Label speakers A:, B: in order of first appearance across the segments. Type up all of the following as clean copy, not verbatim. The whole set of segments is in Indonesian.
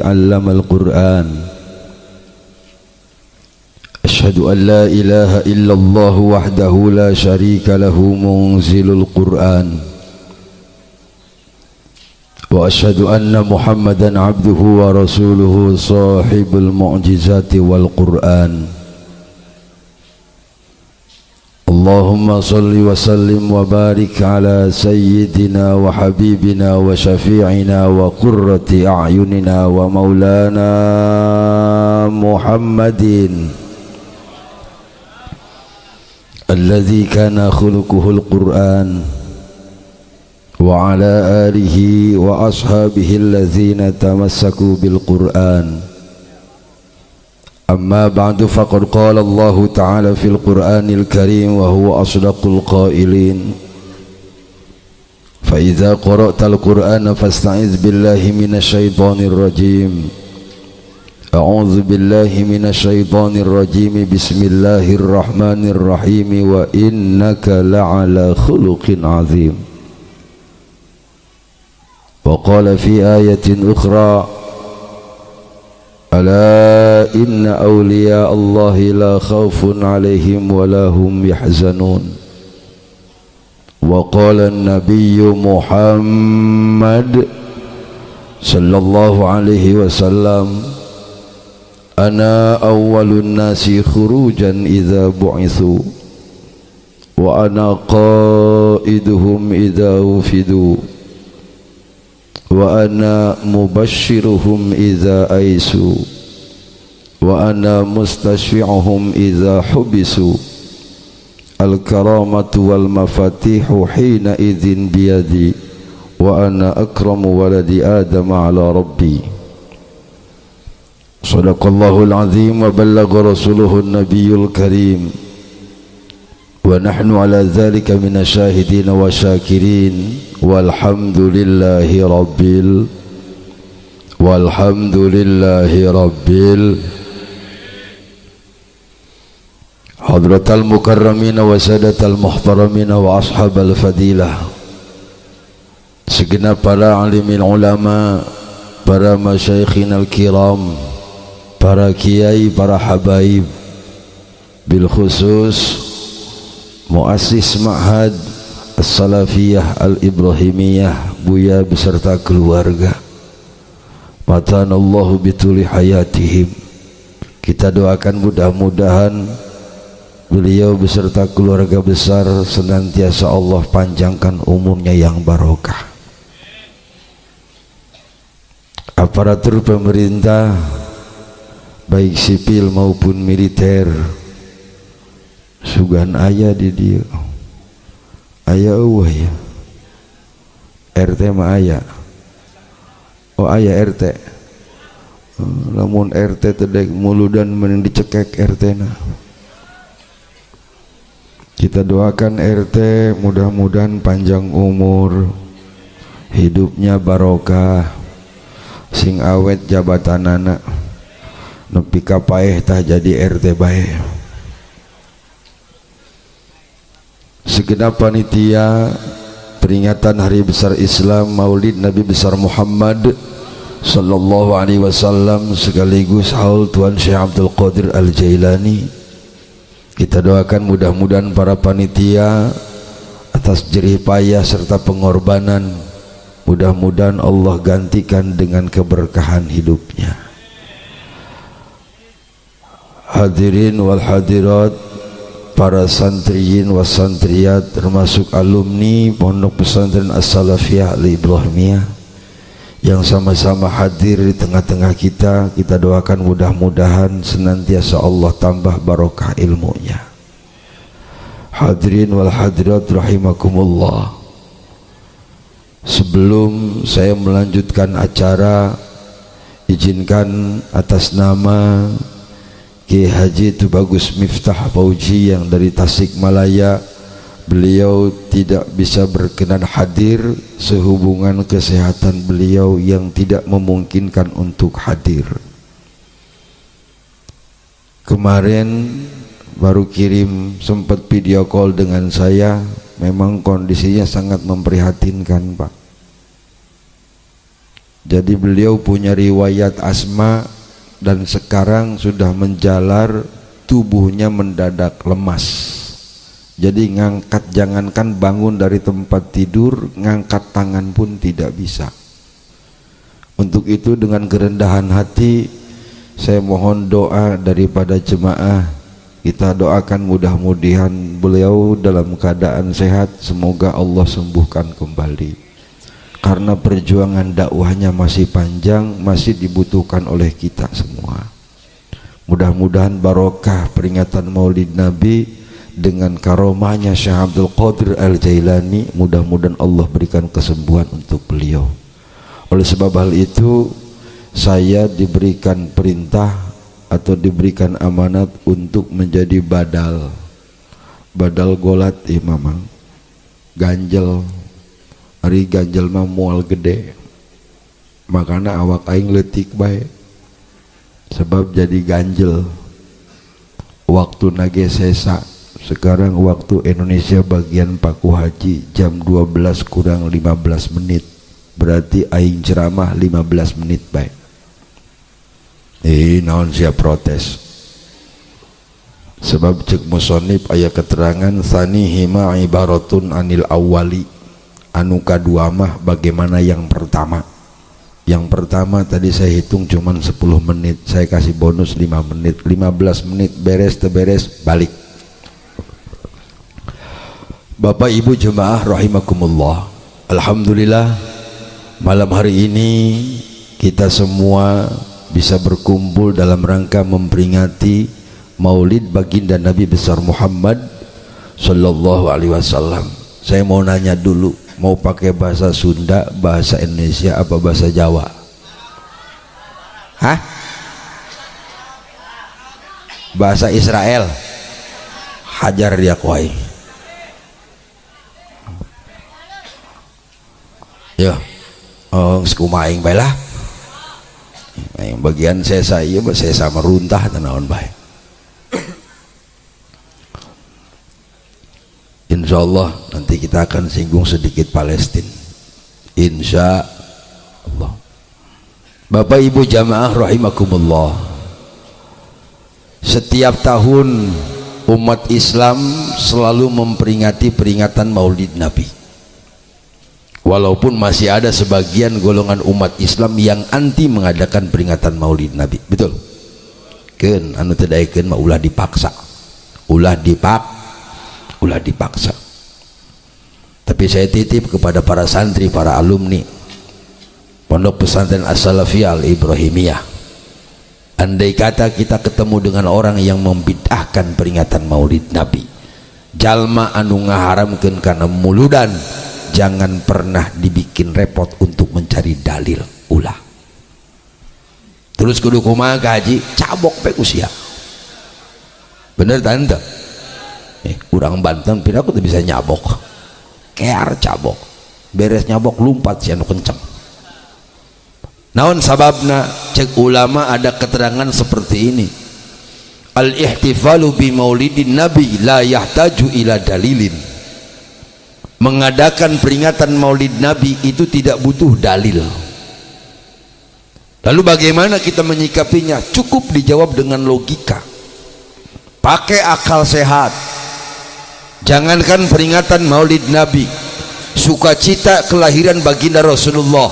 A: علم القرآن أشهد أن لا إله إلا الله وحده لا شريك له منزل القرآن وأشهد أن محمدا عبده ورسوله صاحب المعجزات والقرآن اللهم صل وسلم وبارك على سيدنا وحبيبنا وشفيعنا وقرة أعيننا ومولانا محمد الذي كان خلقه القرآن وعلى آله وأصحابه الذين تمسكوا بالقرآن أما بعد فقد قال الله تعالى في القرآن الكريم وهو أصدق القائلين فإذا قرأت القرآن فاستعذ بالله من الشيطان الرجيم أعوذ بالله من الشيطان الرجيم بسم الله الرحمن الرحيم وإنك لعلى خلق عظيم وقال في آية أخرى ألا إن أولياء الله لا خوف عليهم ولا هم يحزنون وقال النبي محمد صلى الله عليه وسلم أنا أول الناس خروجا إذا بعثوا وأنا قائدهم إذا وفدوا وأنا مبشرهم إذا أيسوا وأنا مستشفعهم إذا حبسوا الكرامة والمفاتيح حينئذ بيدي وأنا أكرم ولد آدم على ربي صدق الله العظيم وبلغ رسوله النبي الكريم ونحن على ذلك من الشاهدين والشاكرين والحمد لله رب حضرة المكرمين وسادة المحترمين وأصحاب الفضيلة segenap para alimil ulama, para masyaikhina al-kiram, para kiai, para habaib, bil khusus muassis ma'had as-salafiyah al-ibrahimiyah Buya beserta keluarga, matanallahu bituli hayatihim. Kita doakan mudah-mudahan beliau beserta keluarga besar senantiasa Allah panjangkan umurnya yang barokah. Aparatur pemerintah baik sipil maupun militer sugan aya di dia, aya eueuh ya. RT mah aya. Oh aya RT. Lamun RT teh muludan mending dicekek RT na. Kita doakan RT mudah-mudahan panjang umur, hidupnya barokah, sing awet jabatanana, nepi ka paeh tah jadi RT bae. Segenap panitia peringatan hari besar Islam Maulid Nabi besar Muhammad sallallahu alaihi wasallam sekaligus haul Tuan Syekh Abdul Qadir Al-Jailani, kita doakan mudah-mudahan para panitia atas jerih payah serta pengorbanan, mudah-mudahan Allah gantikan dengan keberkahan hidupnya. Hadirin wal hadirat, para santriyin wa santriyat termasuk alumni Pondok Pesantren As-Salafiyah Al-Ibrahimiyah yang sama-sama hadir di tengah-tengah kita, kita doakan mudah-mudahan senantiasa Allah tambah barokah ilmunya. Hadirin wal hadirat rahimakumullah. Sebelum saya melanjutkan acara, izinkan atas nama Kiai Haji Tubagus Miftah Fauji yang dari Tasikmalaya, beliau tidak bisa berkenan hadir sehubungan kesehatan beliau yang tidak memungkinkan untuk hadir. Kemarin baru kirim sempat video call dengan saya, memang kondisinya sangat memprihatinkan Pak. Jadi beliau punya riwayat asma dan sekarang sudah menjalar, tubuhnya mendadak lemas. Jadi ngangkat, jangankan bangun dari tempat tidur, ngangkat tangan pun tidak bisa. Untuk itu dengan kerendahan hati saya mohon doa daripada jemaah. Kita doakan mudah-mudahan beliau dalam keadaan sehat, semoga Allah sembuhkan kembali. Karena perjuangan dakwahnya masih panjang, masih dibutuhkan oleh kita semua. Mudah-mudahan barokah peringatan Maulid Nabi dengan karomahnya Syekh Abdul Qadir Al-Jailani, mudah-mudahan Allah berikan kesembuhan untuk beliau. Oleh sebab hal itu saya diberikan perintah atau diberikan amanat untuk menjadi badal golat mamang ganjel. Hari ganjel mah mual gede, makanya awak aing letik baik sebab jadi ganjel. Waktu nage sesa sekarang waktu Indonesia bagian Paku Haji jam 12 kurang 15 menit, berarti aing ceramah 15 menit baik. Naon siap protes sebab cek musonib aya keterangan sani hima ibaratun anil awali, anu kadua mah bagaimana yang pertama. Yang pertama tadi saya hitung cuman 10 menit, saya kasih bonus 5 menit, 15 menit beres teberes balik. Bapak Ibu jemaah rahimakumullah, alhamdulillah malam hari ini kita semua bisa berkumpul dalam rangka memperingati Maulid baginda Nabi besar Muhammad sallallahu alaihi wasallam. Saya mau nanya dulu, mau pakai bahasa Sunda, bahasa Indonesia, apa bahasa Jawa? Hah? Bahasa Israel. Hajar dia kuai. Ya, sekumaing baiklah. Yang bagian sesa iya, sesa meruntah tenawan baik. Insya Allah nanti kita akan singgung sedikit Palestina, insya Allah. Bapak Ibu jamaah rahimakumullah, setiap tahun umat Islam selalu memperingati peringatan Maulid Nabi. Walaupun masih ada sebagian golongan umat Islam yang anti mengadakan peringatan Maulid Nabi, betul? Ken anu teu daekeun mah ulah dipaksa, ulah dipaksa. Tapi saya titip kepada para santri, para alumni Pondok Pesantren As-Salafiyah Al-Ibrahimiyah, andai kata kita ketemu dengan orang yang membid'ahkan peringatan Maulid Nabi, jalma anu ngaharamkeun kana muludan, jangan pernah dibikin repot untuk mencari dalil, ulah. Terus kudu kumaha haji, cabok pe usia. Bener tante? Kurang Banten pina aku tuh bisa nyabok. Kear cabok. Beres nyabok lumpat si anu kenceng. Naon sababna? Cek ulama ada keterangan seperti ini. Al-ihtifalu bi maulidin nabi la yahtaju ila dalilin. Mengadakan peringatan Maulid Nabi itu tidak butuh dalil. Lalu bagaimana kita menyikapinya? Cukup dijawab dengan logika, pakai akal sehat. Jangankan peringatan Maulid Nabi, sukacita kelahiran baginda Rasulullah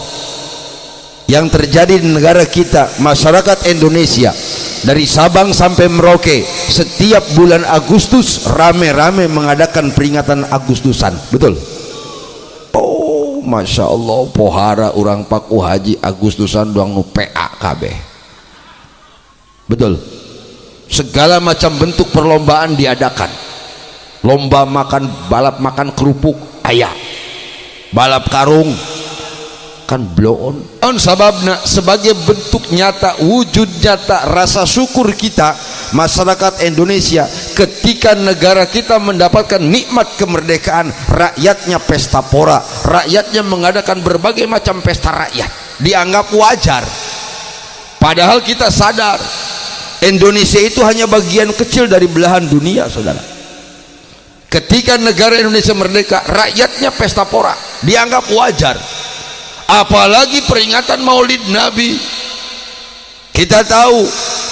A: yang terjadi di negara kita, masyarakat Indonesia dari Sabang sampai Merauke, setiap bulan Agustus rame-rame mengadakan peringatan Agustusan, betul? Oh, Masya Allah, pohara orang Paku Haji Agustusan doang nu PA KB, betul? Segala macam bentuk perlombaan diadakan, lomba makan, balap makan kerupuk ayah, balap karung, kan blow on sababna sebagai bentuk nyata, wujud nyata rasa syukur kita masyarakat Indonesia ketika negara kita mendapatkan nikmat kemerdekaan. Rakyatnya pesta pora, rakyatnya mengadakan berbagai macam pesta rakyat, dianggap wajar. Padahal kita sadar Indonesia itu hanya bagian kecil dari belahan dunia, saudara. Ketika negara Indonesia merdeka, rakyatnya pesta pora, dianggap wajar. apalagi peringatan Maulid Nabi. Kita tahu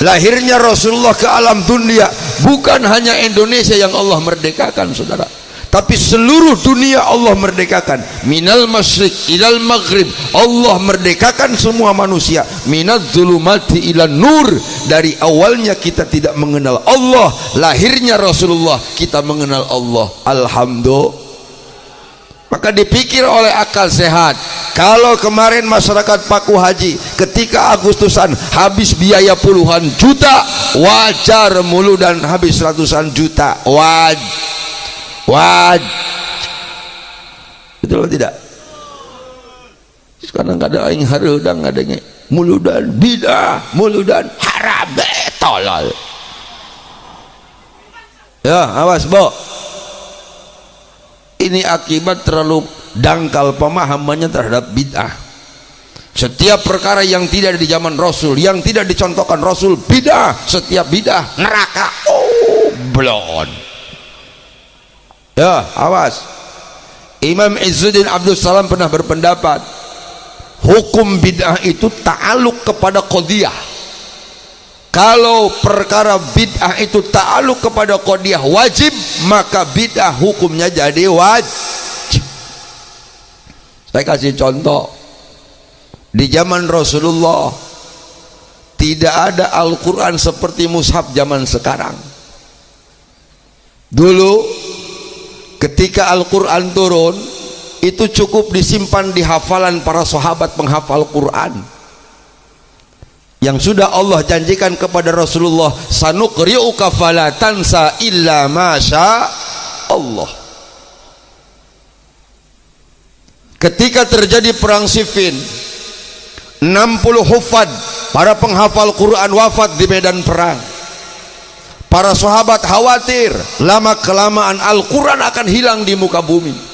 A: lahirnya Rasulullah ke alam dunia bukan hanya Indonesia yang Allah merdekakan, saudara, tapi seluruh dunia Allah merdekakan. Minal masyriq ilal maghrib, Allah merdekakan semua manusia. Minaz zulumati ilan nur, dari awalnya kita tidak mengenal Allah, lahirnya Rasulullah kita mengenal Allah. Alhamdulillah. Maka dipikir oleh akal sehat, kalau kemarin masyarakat Paku Haji ketika Agustusan habis biaya puluhan juta, wajar Muludan habis ratusan juta. Betul atau tidak? Sekarang ada yang harudang, ada yang Muludan bidah, Muludan haram, tolol. Ya, awas, Bo. Ini akibat terlalu dangkal pemahamannya terhadap bid'ah. Setiap perkara yang tidak di zaman Rasul, yang tidak dicontohkan Rasul, bid'ah. Setiap bid'ah neraka. Oh, blon. Ya, awas. Imam Izzuddin Abdul Salam pernah berpendapat, hukum bid'ah itu ta'aluk kepada qadiyah. Kalau perkara bid'ah itu ta'aluk kepada qadiyah wajib, maka bid'ah hukumnya jadi wajib. Saya kasih contoh. Di zaman Rasulullah tidak ada Al-Quran seperti mushaf zaman sekarang. Dulu ketika Al-Quran turun, itu cukup disimpan di hafalan para sahabat penghafal Quran, yang sudah Allah janjikan kepada Rasulullah, sanuqri'uka fala tansa illa masya Allah. Ketika terjadi perang Siffin, 60 hufad para penghafal Quran wafat di medan perang. Para sahabat khawatir lama kelamaan Al-Quran akan hilang di muka bumi.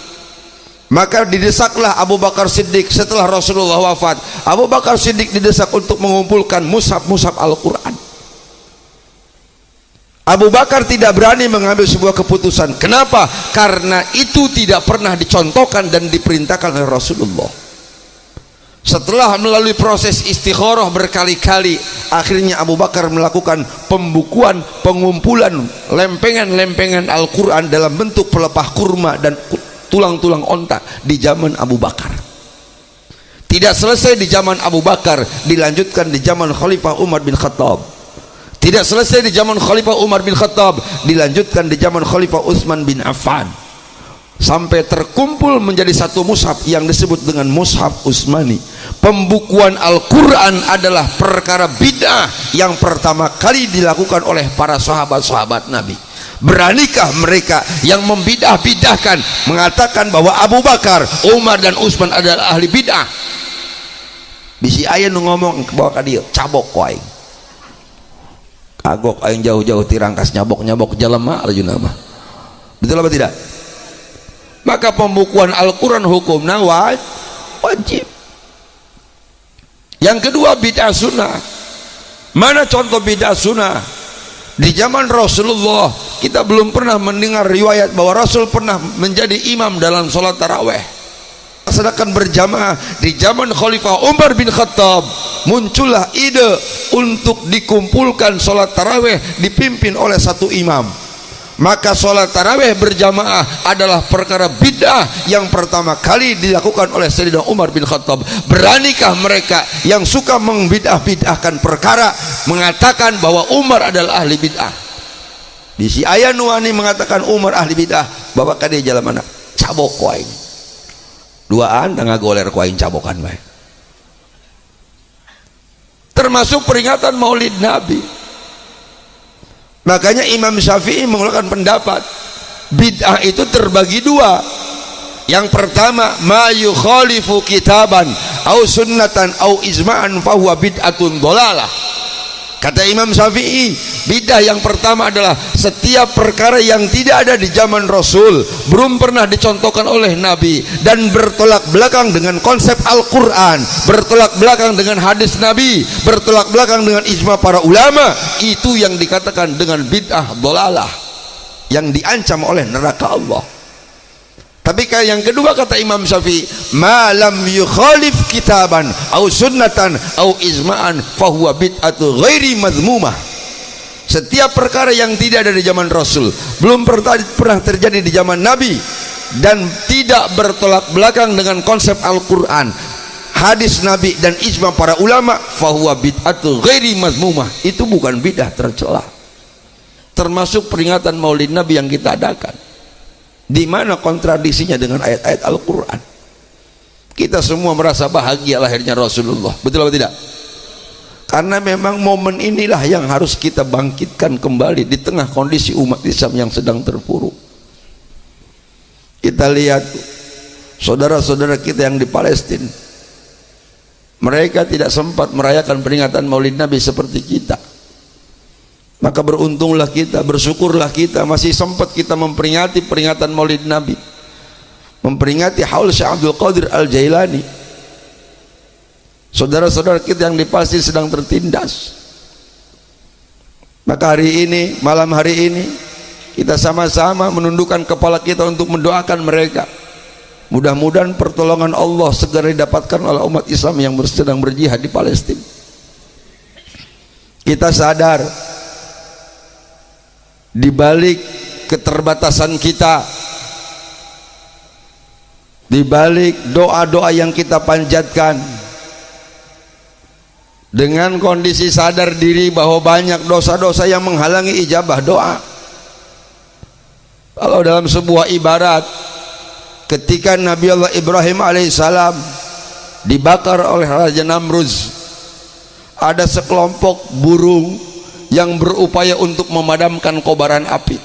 A: Maka didesaklah Abu Bakar Siddiq setelah Rasulullah wafat. Abu Bakar Siddiq didesak untuk mengumpulkan mushaf-mushaf Al-Quran. Abu Bakar tidak berani mengambil sebuah keputusan. Kenapa? Karena itu tidak pernah dicontohkan dan diperintahkan oleh Rasulullah. Setelah melalui proses istikharah berkali-kali, akhirnya Abu Bakar melakukan pembukuan, pengumpulan lempengan-lempengan Al-Quran dalam bentuk pelepah kurma dan tulang-tulang onta di zaman Abu Bakar. Tidak selesai di zaman Abu Bakar, dilanjutkan di zaman Khalifah Umar bin Khattab. Tidak selesai di zaman Khalifah Umar bin Khattab, dilanjutkan di zaman Khalifah Utsman bin Affan, sampai terkumpul menjadi satu mushaf yang disebut dengan mushaf Utsmani. Pembukuan Al-Quran adalah perkara bid'ah yang pertama kali dilakukan oleh para sahabat-sahabat Nabi. Beranikah mereka yang membidah-bidahkan mengatakan bahwa Abu Bakar, Umar dan Utsman adalah ahli bid'ah? Bisi aya nu ngomong ke bawah ka dieu, cabok ku aing. Kagok aing jauh-jauh tirangkas nyabok-nyabok jelema aljuna mah. Betul apa tidak? Maka pembukuan Al-Quran hukumna wajib. Yang kedua, bid'ah sunnah. Mana contoh bid'ah sunnah? Di zaman Rasulullah kita belum pernah mendengar riwayat bahwa Rasul pernah menjadi imam dalam sholat taraweh. Sedangkan berjamaah. Di zaman Khalifah Umar bin Khattab muncullah ide untuk dikumpulkan sholat taraweh dipimpin oleh satu imam. Maka sholat taraweh berjamaah adalah perkara bid'ah yang pertama kali dilakukan oleh Sayyidina Umar bin Khattab. Beranikah mereka yang suka membidah-bidahkan perkara mengatakan bahwa Umar adalah ahli bid'ah? Di si aya nuani mengatakan Umar ahli bid'ah, bapak kade jalan mana? Cabok ku aing. Duaan tengah goler ku aing cabokan bae. Termasuk peringatan Maulid Nabi. Makanya Imam Syafi'i mengeluarkan pendapat bid'ah itu terbagi dua. Yang pertama, ma yukhalifu kitaban au sunnatan au ijma'an fahuwa bid'atun dhalalah. Kata Imam Syafi'i, bid'ah yang pertama adalah setiap perkara yang tidak ada di zaman Rasul, belum pernah dicontohkan oleh Nabi, dan bertolak belakang dengan konsep Al-Quran, bertolak belakang dengan hadis Nabi, bertolak belakang dengan ijma para ulama. Itu yang dikatakan dengan bid'ah dhalalah, yang diancam oleh neraka Allah. Tapi yang kedua kata Imam Syafi'i, ma lam yukhalif kitaban au sunnatan au ijma'an fahuwa bid'atu ghairi madhmumah. Setiap perkara yang tidak ada di zaman Rasul, belum pernah terjadi di zaman Nabi, dan tidak bertolak belakang dengan konsep Al-Quran, hadis Nabi dan ijma para ulama, fahuwa bid'atu ghairi madhmumah. Itu bukan bid'ah tercela. Termasuk peringatan Maulid Nabi yang kita adakan. Di mana kontradisinya dengan ayat-ayat Al-Quran? Kita semua merasa bahagia lahirnya Rasulullah, betul atau tidak? Karena memang momen inilah yang harus kita bangkitkan kembali di tengah kondisi umat Islam yang sedang terpuruk. Kita lihat saudara-saudara kita yang di Palestina, mereka tidak sempat merayakan peringatan Maulid Nabi seperti kita. Maka beruntunglah kita, bersyukurlah kita masih sempat kita memperingati peringatan Maulid Nabi, memperingati haul Syekh Abdul Qadir Al-Jailani. Saudara-saudara kita yang di Palestina sedang tertindas. Maka hari ini, malam hari ini, kita sama-sama menundukkan kepala kita untuk mendoakan mereka. Mudah-mudahan pertolongan Allah segera didapatkan oleh umat Islam yang sedang berjihad di Palestina. Kita sadar di balik keterbatasan kita, di balik doa-doa yang kita panjatkan, dengan kondisi sadar diri bahwa banyak dosa-dosa yang menghalangi ijabah doa. Kalau dalam sebuah ibarat, ketika Nabi Allah Ibrahim alaihissalam dibakar oleh Raja Namruz, ada sekelompok burung yang berupaya untuk memadamkan kobaran api.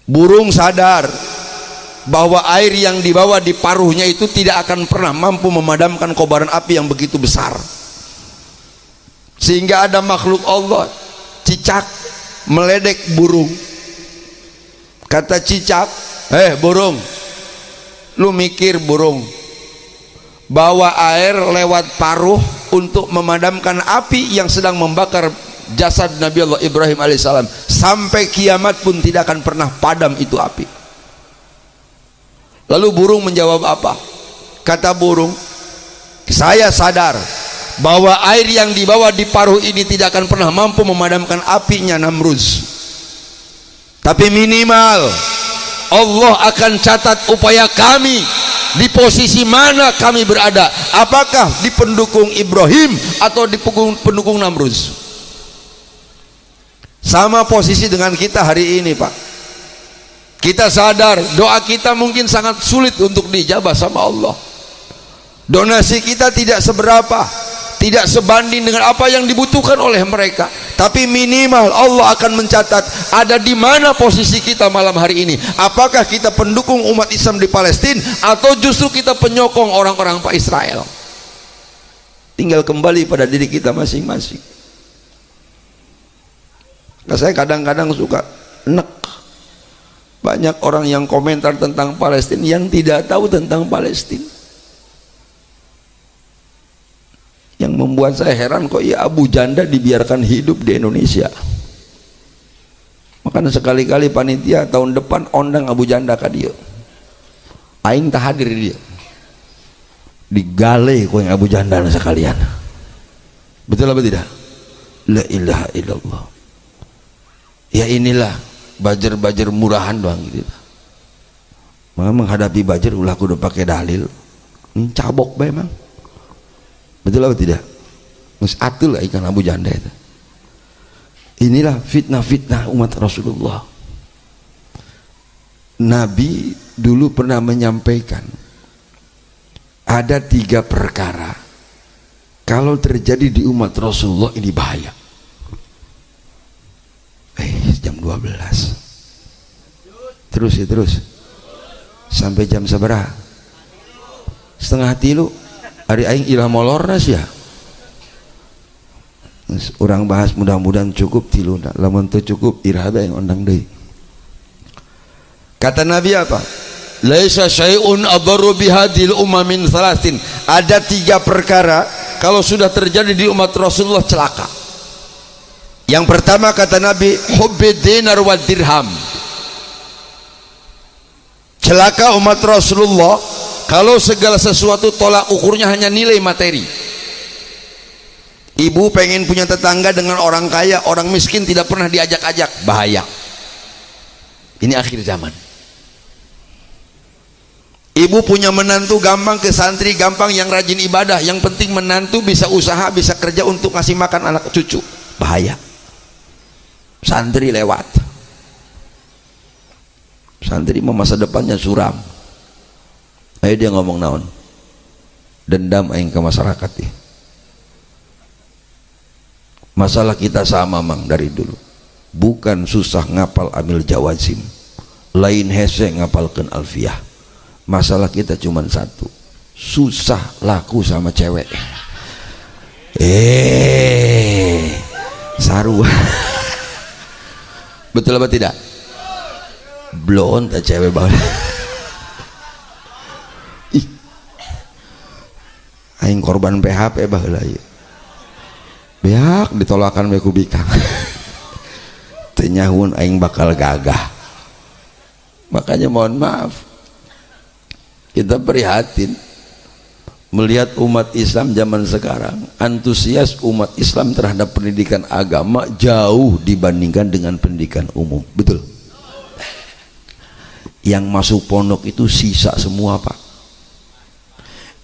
A: Burung sadar bahwa air yang dibawa di paruhnya itu tidak akan pernah mampu memadamkan kobaran api yang begitu besar. Sehingga ada makhluk Allah, cicak, meledek burung. Kata cicak, burung, lu mikir burung, bawa air lewat paruh untuk memadamkan api yang sedang membakar jasad Nabi Allah Ibrahim alaihissalam. Sampai kiamat pun tidak akan pernah padam itu api. Lalu burung menjawab apa? Kata burung, saya sadar bahwa air yang dibawa di paruh ini tidak akan pernah mampu memadamkan apinya Namruz, tapi minimal Allah akan catat upaya kami di posisi mana kami berada, apakah di pendukung Ibrahim atau di pendukung Namruz. Sama posisi dengan kita hari ini, Pak. Kita sadar doa kita mungkin sangat sulit untuk dijabah sama Allah. Donasi kita tidak seberapa, tidak sebanding dengan apa yang dibutuhkan oleh mereka, tapi minimal Allah akan mencatat ada di mana posisi kita malam hari ini. Apakah kita pendukung umat Islam di Palestina atau justru kita penyokong orang-orang Pak Israel? Tinggal kembali pada diri kita masing-masing. Nah, saya kadang-kadang suka enek banyak orang yang komentar tentang Palestina yang tidak tahu tentang Palestina. Yang membuat saya heran, kok ya Abu Janda dibiarkan hidup di Indonesia. Makanya sekali-kali panitia tahun depan undang Abu Janda ke dia. Aing tak hadir dia. Digale kok yang Abu Janda sekalian. Betul apa tidak? La ilaha illallah. Ya inilah bajer-bajer murahan doang gitu. Maka menghadapi bajer ulah kudu pakai dalil. Cabok bae emang. Betul atau tidak? Mus atul ikan Abu Janda itu. Inilah fitnah-fitnah umat Rasulullah. Nabi dulu pernah menyampaikan ada 3 perkara kalau terjadi di umat Rasulullah ini bahaya. Jam 12 terus ya, terus sampai jam seberapa? 2:30 hari aing ilah molornas ya. Orang bahas mudah-mudahan cukup tilu, lamun teu cukup irada yang undang deui. Kata Nabi apa? Laisa syai'un adarru bihadil min salasin. Ada 3 perkara kalau sudah terjadi di umat Rasulullah celaka. Yang pertama kata Nabi, hubbid dinar wa dirham. Celaka umat Rasulullah kalau segala sesuatu tolak ukurnya hanya nilai materi. Ibu pengen punya tetangga dengan orang kaya, orang miskin tidak pernah diajak-ajak, bahaya. Ini akhir zaman. Ibu punya menantu gampang ke santri, gampang yang rajin ibadah, yang penting menantu bisa usaha, bisa kerja untuk ngasih makan anak cucu, bahaya. Santri lewat. Santri mau masa depannya suram. Ayo dia ngomong naon, dendam aing ke masyarakat ya. Masalah kita sama mang dari dulu, bukan susah ngapal amil jawazim, lain hese ngapalkan alfiah. Masalah kita cuma satu, susah laku sama cewek. Saru. Betul apa tidak? Blon tak cewek banget. Aing korban PHP baheula ieu. Beak ditolakan we ku bikang. Teu nyahun aing bakal gagah. Makanya mohon maaf, kita prihatin melihat umat Islam zaman sekarang, antusias umat Islam terhadap pendidikan agama jauh dibandingkan dengan pendidikan umum. Betul? Yang masuk pondok itu sisa semua Pak.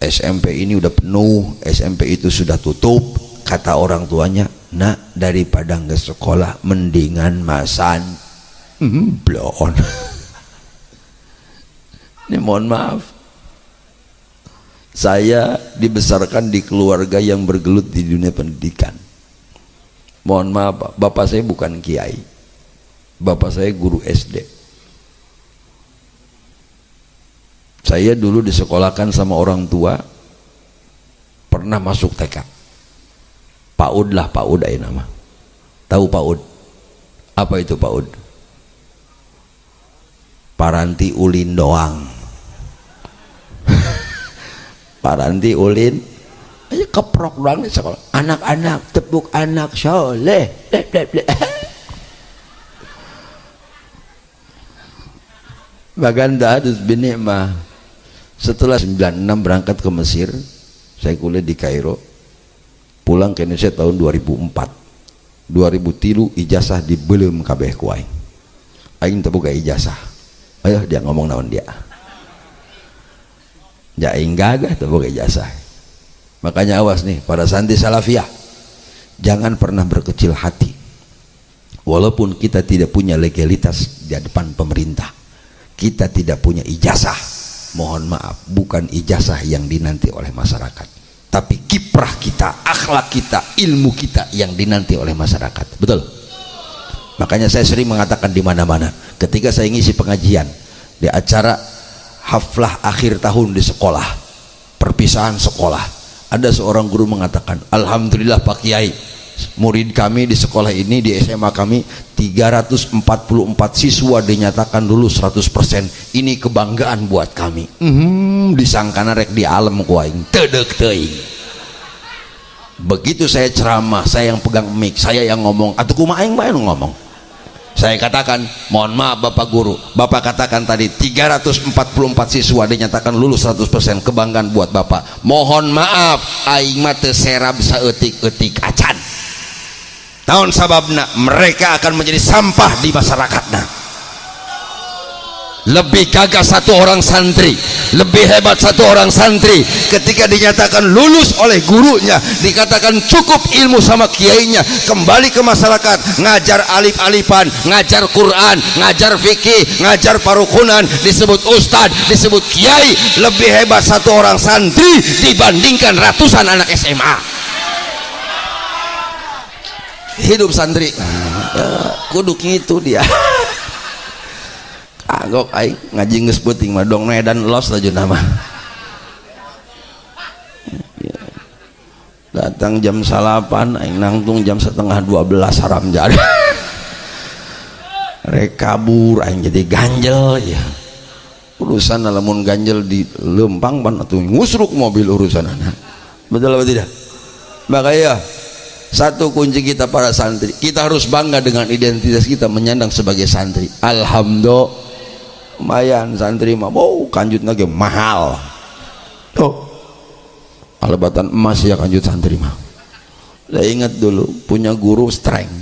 A: SMP ini udah penuh, SMP itu sudah tutup. Kata orang tuanya, nak daripada nggak sekolah mendingan masan. Blon. Ini mohon maaf, saya dibesarkan di keluarga yang bergelut di dunia pendidikan. Mohon maaf Pak, bapak saya bukan kiai, bapak saya guru SD. Saya dulu disekolahkan sama orang tua, pernah masuk TK. PAUD lah, PAUD aja nama. Tahu PAUD? Apa itu PAUD? Paranti ulin doang. Paranti ulin aja keprok doang di sekolah. Anak-anak tepuk anak soleh. Baganda adus bini mah. Setelah 96 berangkat ke Mesir, saya kuliah di Kairo, pulang ke Indonesia tahun 2004. 2003 ijazah dibelum kabeh ku aing. Aing teu boga ijazah. Ayo dia ngomong naon dia. Ja aing gagah teu boga ijazah. Makanya awas nih para santri salafiyah, jangan pernah berkecil hati. Walaupun kita tidak punya legalitas di depan pemerintah, kita tidak punya ijazah. Mohon maaf, bukan ijazah yang dinanti oleh masyarakat, tapi kiprah kita, akhlak kita, ilmu kita yang dinanti oleh masyarakat. Betul? Makanya saya sering mengatakan di mana-mana, ketika saya ngisi pengajian di acara haflah akhir tahun di sekolah, perpisahan sekolah, ada seorang guru mengatakan, alhamdulillah Pak Kiai, murid kami di sekolah ini, di SMA kami 344 siswa dinyatakan lulus 100%. Ini kebanggaan buat kami. Disangkana rek di alam ku aing tedek teuing. Begitu saya ceramah, saya yang pegang mic, saya yang ngomong, atuh kumaha aing bae ngomong. Saya katakan, mohon maaf Bapak Guru, Bapak katakan tadi 344 siswa dinyatakan lulus 100%, kebanggaan buat Bapak. Mohon maaf, aing mah teu serab saeutik-eutik acan. Tahun sababna mereka akan menjadi sampah di masyarakatna. Lebih gagah satu orang santri, lebih hebat satu orang santri ketika dinyatakan lulus oleh gurunya, dikatakan cukup ilmu sama kiainya, kembali ke masyarakat, ngajar alif-alifan, ngajar Quran, ngajar fikih, ngajar parukunan, disebut ustad, disebut kiai. Lebih hebat satu orang santri dibandingkan ratusan anak SMA. Hidup santri kudu kitu dia. Agok aing ngaji geus peuting mah dong Medan los lajuna mah. Datang jam 8 aing nangtung jam setengah 12 haram jadi. Rek kabur aing jadi ganjel ya. Urusan lamun ganjel di lempang pan atuh ngusruk mobil urusanana. Betul apa tidak? Makanya satu kunci kita para santri, kita harus bangga dengan identitas kita menyandang sebagai santri. Alhamdulillah. lumayan santri mah wow kanjut lagi mahal tuh alebatan emas ya kanjut santri mah. Saya ingat dulu punya guru strength,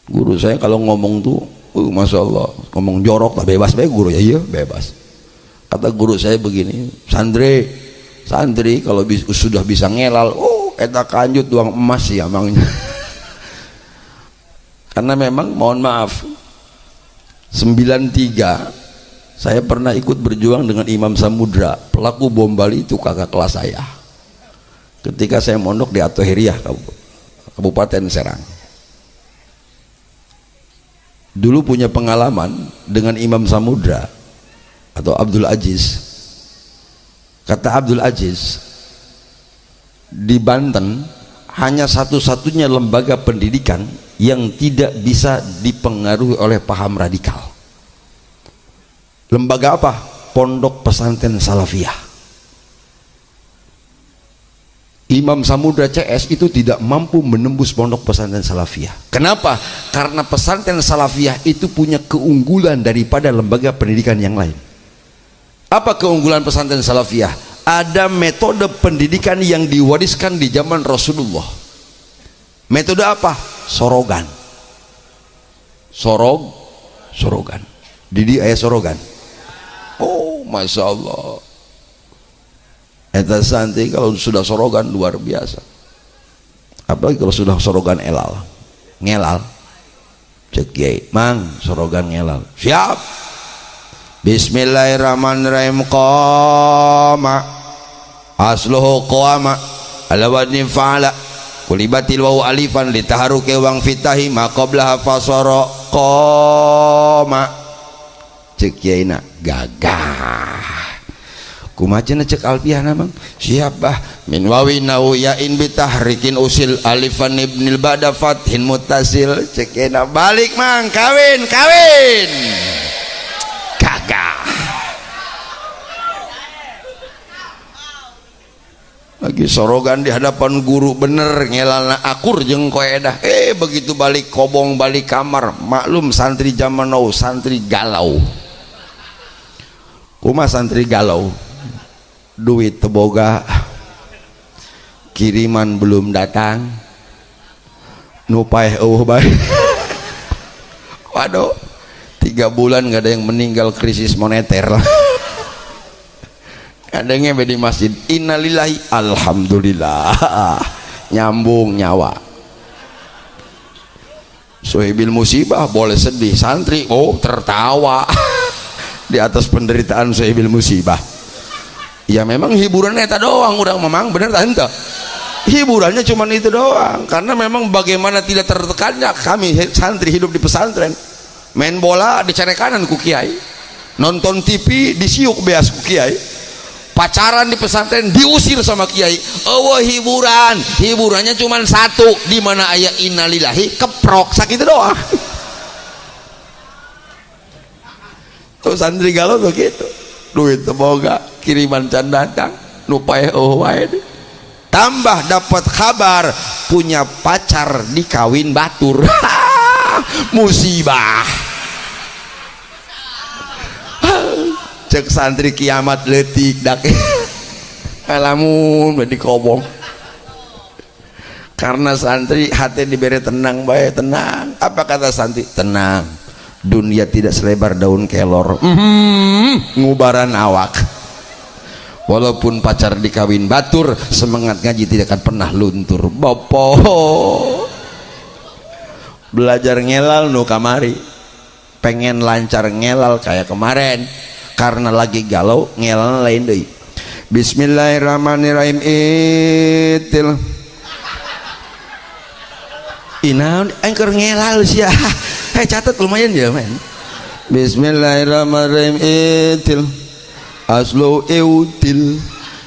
A: guru saya kalau ngomong tuh masya Allah ngomong jorok lah bebas baik guru ya, iya bebas. Kata guru saya begini, santri kalau sudah bisa ngelal eta kanjut doang emas ya emangnya. Karena memang mohon maaf 93 saya pernah ikut berjuang dengan Imam Samudra, pelaku bom Bali itu kakak kelas saya ketika saya mondok di Atohiriah Kabupaten Serang. Dulu punya pengalaman dengan Imam Samudra atau Abdul Aziz. Kata Abdul Aziz, di Banten hanya satu-satunya lembaga pendidikan yang tidak bisa dipengaruhi oleh paham radikal. Lembaga apa? Pondok Pesantren Salafiyah. Imam Samudra CS itu tidak mampu menembus Pondok Pesantren Salafiyah. Kenapa? Karena pesantren Salafiyah itu punya keunggulan daripada lembaga pendidikan yang lain. Apa keunggulan pesantren Salafiyah? Ada metode pendidikan yang diwariskan di zaman Rasulullah. Metode apa? Sorogan. Sorogan. Didi ayah sorogan. Oh, masya Allah. Eta santri kalau sudah sorogan luar biasa. Apalagi kalau sudah sorogan ngelal. Cek kiai, mang sorogan ngelal. Siap. Bismillahirrahmanirrahim. Qama asluhu qama ala wadni fa'ala kulibatil wawu alifan litaharuki wang fitahi maqablaha fasara qama. Cek kiai na gagah. Kumacana cek alfiah namang siap bah min wawi nau yain bitahrikin usil alifan ibnil ba'da fathin mutasil. Cek kiai na balik mang kawin gagah. Lagi sorogan di hadapan guru bener ngelalna akur jeung koedah begitu balik kobong balik kamar maklum santri zaman now santri galau. Kumaha santri galau? Duit teboga, kiriman belum datang, nupaeh baik. Waduh 3 bulan gak ada yang meninggal krisis moneter lah. Kadangnya di masjid innalillahi alhamdulillah nyambung nyawa. Sohibil musibah boleh sedih, santri tertawa di atas penderitaan sohibil musibah. Ya memang hiburannya itu doang, udah memang bener tante. Hiburannya cuma itu doang, karena memang bagaimana tidak tertekannya kami santri hidup di pesantren. Main bola dicari kanan ku kiai, nonton TV disiuk beas ku kiai, pacaran di pesantren diusir sama kiai. Hiburannya cuma satu, di mana ayat innalillahi keprok sakit doang. Tuh santri galau begitu. Duit teboga, kiriman can datang, nupae wae. Tambah dapat kabar punya pacar dikawin batur. Musibah. Cek santri kiamat leutik dak. Alamun di kobong. Karena santri hati diberi tenang bae, tenang. Apa kata santri? Tenang. Dunia tidak selebar daun kelor. Ngubaran awak. Walaupun pacar dikawin batur, semangat ngaji tidak akan pernah luntur. Bopo belajar ngelal nu kamari, pengen lancar ngelal kayak kemarin, karena lagi galau ngelal lain deui. Bismillahirrahmanirrahim. Itil inaun engker ngelal sia. Catat lumayan ya men. Bismillahirrahmanirrahim. Itil aslu eutil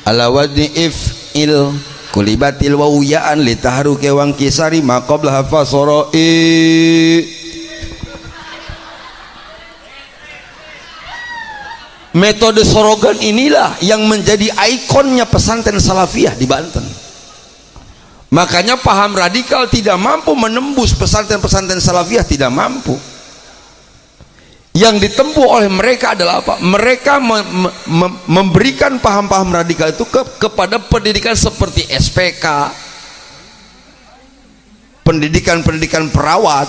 A: ala wadni if'il kulibatil wawiyaan litahru kewang kisari maqablah fasara. Metode sorogan inilah yang menjadi ikonnya pesantren Salafiyah di Banten. Makanya paham radikal tidak mampu menembus pesantren-pesantren Salafiyah, tidak mampu. Yang ditempuh oleh mereka adalah apa? Mereka memberikan paham-paham radikal itu kepada pendidikan seperti SPK, pendidikan perawat,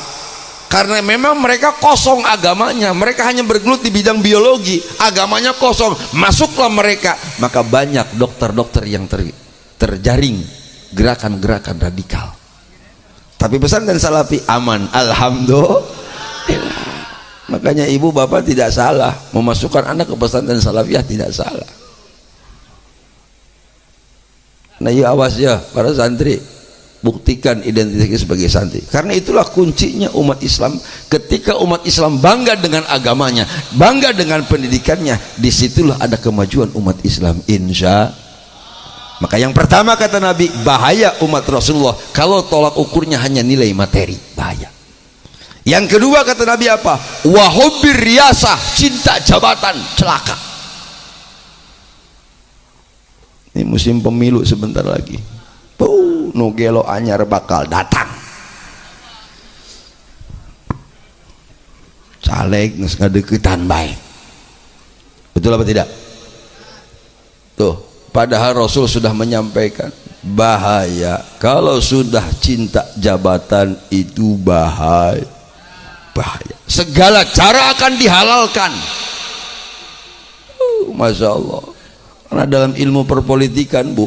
A: karena memang mereka kosong agamanya. Mereka hanya bergelut di bidang biologi, agamanya kosong. Masuklah mereka, maka banyak dokter-dokter yang terjaring gerakan-gerakan radikal. Tapi pesantren salafi aman, alhamdulillah. Makanya ibu bapak tidak salah memasukkan anak ke pesantren salafiyah, tidak salah. Nah ya awas ya para santri, buktikan identitas sebagai santri, karena itulah kuncinya umat Islam. Ketika umat Islam bangga dengan agamanya, bangga dengan pendidikannya, disitulah ada kemajuan umat Islam, insya. Maka yang pertama kata Nabi, bahaya umat Rasulullah kalau tolak ukurnya hanya nilai materi, bahaya. Yang kedua kata Nabi apa? Wahubbir riyasah, cinta jabatan, celaka. Ini musim pemilu sebentar lagi. Nugelo anyar bakal datang. Caleg geus ngadeukeutan bae. Betul apa tidak? Tuh, padahal Rasul sudah menyampaikan bahaya kalau sudah cinta jabatan, itu bahaya. Segala cara akan dihalalkan. Masya Allah. Karena dalam ilmu perpolitikan, Bu,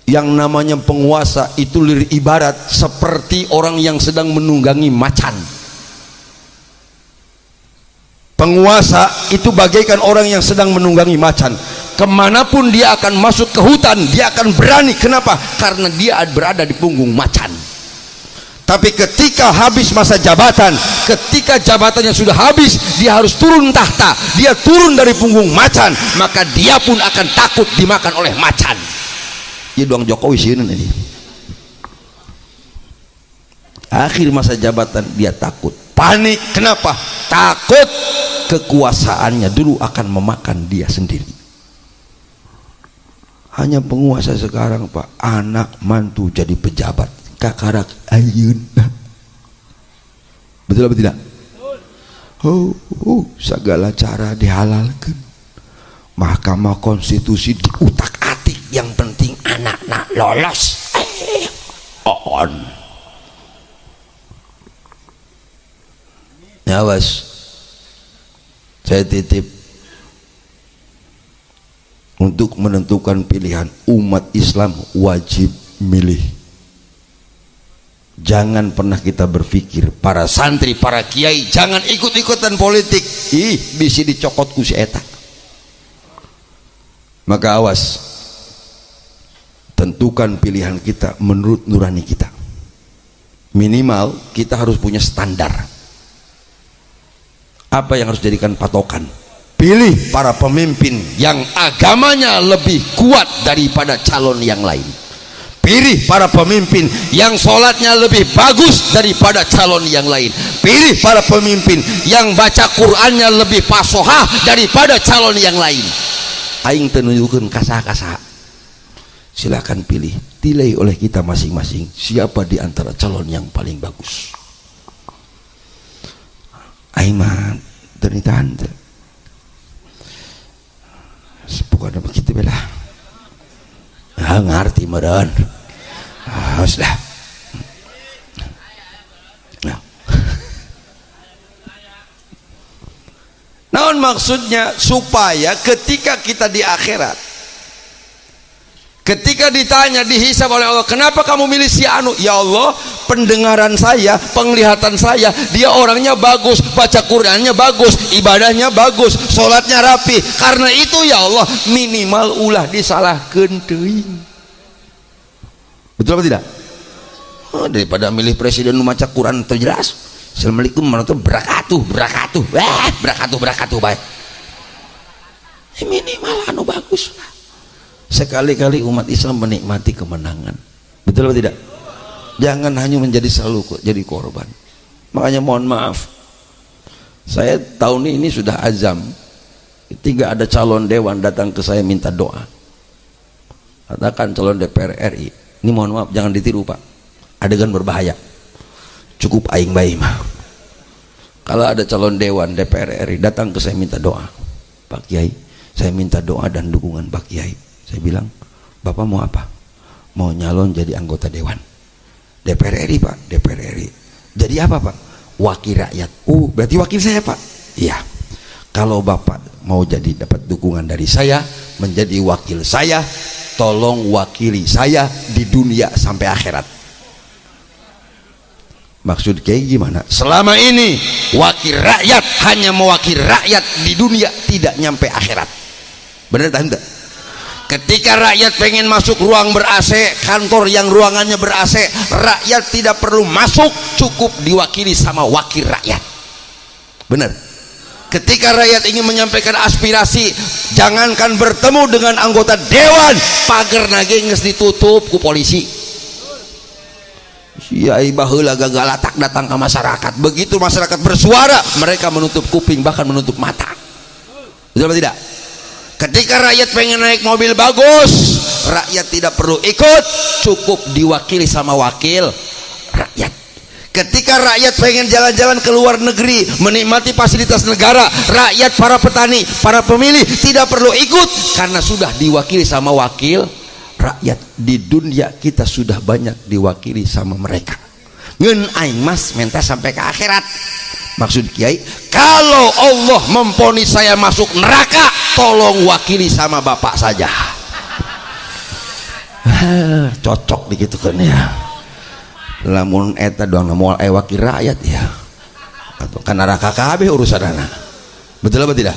A: yang namanya penguasa itu ibarat seperti orang yang sedang menunggangi macan. Penguasa itu bagaikan orang yang sedang menunggangi macan. Kemanapun dia akan masuk ke hutan, dia akan berani. Kenapa? Karena dia berada di punggung macan. Tapi ketika habis masa jabatan, ketika jabatannya sudah habis, dia harus turun tahta, dia turun dari punggung macan, maka dia pun akan takut dimakan oleh macan. Ya doang Jokowi sih ini. Akhir masa jabatan dia takut, panik. Kenapa? Takut kekuasaannya dulu akan memakan dia sendiri. Hanya penguasa sekarang, Pak, anak mantu jadi pejabat, kakarak ayun. Betul apa tidak? Segala cara dihalalkan. Mahkamah Konstitusi diutak-atik, yang penting anak-anak lolos. On. Awas, saya titip untuk menentukan pilihan umat Islam wajib milih. Jangan pernah kita berpikir para santri, para kiai jangan ikut-ikutan politik, bisa dicokot ku si eta. Maka awas, tentukan pilihan kita menurut nurani kita. Minimal kita harus punya standar. Apa yang harus jadikan patokan? Pilih para pemimpin yang agamanya lebih kuat daripada calon yang lain. Pilih para pemimpin yang sholatnya lebih bagus daripada calon yang lain. Pilih para pemimpin yang baca Qur'annya lebih fasohah daripada calon yang lain. Aing tenunjukkan kasa-kasa. Silakan pilih, nilai oleh kita masing-masing siapa di antara calon yang paling bagus. Aing mah ternyata bukan begitu bela. Ngerti meren. Sudah. Naon maksudnya? Supaya ketika kita di akhirat, ketika ditanya, dihisab oleh Allah, kenapa kamu milih si anu? Ya Allah, pendengaran saya, penglihatan saya, dia orangnya bagus, baca Qur'annya bagus, ibadahnya bagus, sholatnya rapi. Karena itu ya Allah, minimal ulah disalahkeun teuing. Betul apa tidak? Daripada milih presiden nu maca Quran terjelas. Assalamualaikum warahmatullahi wabarakatuh, berakatuh baik. Minimal anu bagus lah. Sekali-kali umat Islam menikmati kemenangan. Betul atau tidak? Jangan hanya menjadi selalu jadi korban. Makanya mohon maaf, saya tahun ini sudah azam, ketika ada calon dewan datang ke saya minta doa, katakan calon DPR RI, ini mohon maaf jangan ditiru Pak, adegan berbahaya, cukup aing bae mah, Kalau ada calon dewan DPR RI datang ke saya minta doa, Pak Kiai, saya minta doa dan dukungan Pak Kiai. Saya bilang, Bapak mau apa? Mau nyalon jadi anggota dewan DPR RI Pak, DPR RI. Jadi apa Pak? Wakil rakyat. Berarti wakil saya Pak. Iya. Kalau Bapak mau jadi dapat dukungan dari saya, menjadi wakil saya, tolong wakili saya di dunia sampai akhirat. Maksud Kiai gimana? Selama ini wakil rakyat hanya mewakili rakyat di dunia, tidak nyampe akhirat. Benar tak? Ketika rakyat pengen masuk ruang ber-AC, kantor yang ruangannya ber-AC, rakyat tidak perlu masuk, cukup diwakili sama wakil rakyat. Benar. Ketika rakyat ingin menyampaikan aspirasi, jangankan bertemu dengan anggota dewan, pagar nage geus ditutup ku polisi. Kiai baheula gagalatak datang ke masyarakat. Begitu masyarakat bersuara, mereka menutup kuping, bahkan menutup mata. Betul atau tidak? Ketika rakyat pengen naik mobil bagus, rakyat tidak perlu ikut, cukup diwakili sama wakil rakyat. Ketika rakyat pengen jalan-jalan ke luar negeri, menikmati fasilitas negara, rakyat, para petani, para pemilih tidak perlu ikut, karena sudah diwakili sama wakil rakyat. Di dunia kita sudah banyak diwakili sama mereka. Ngeun aing mas minta sampai ke akhirat. Maksud Kiai, kalau Allah memvonis saya masuk neraka, tolong wakili sama Bapak saja. Cocok begitu kan ya. Lamun eta doang moal wakil rakyat ya. Atau kan neraka kabeh urusanana. Betul apa tidak?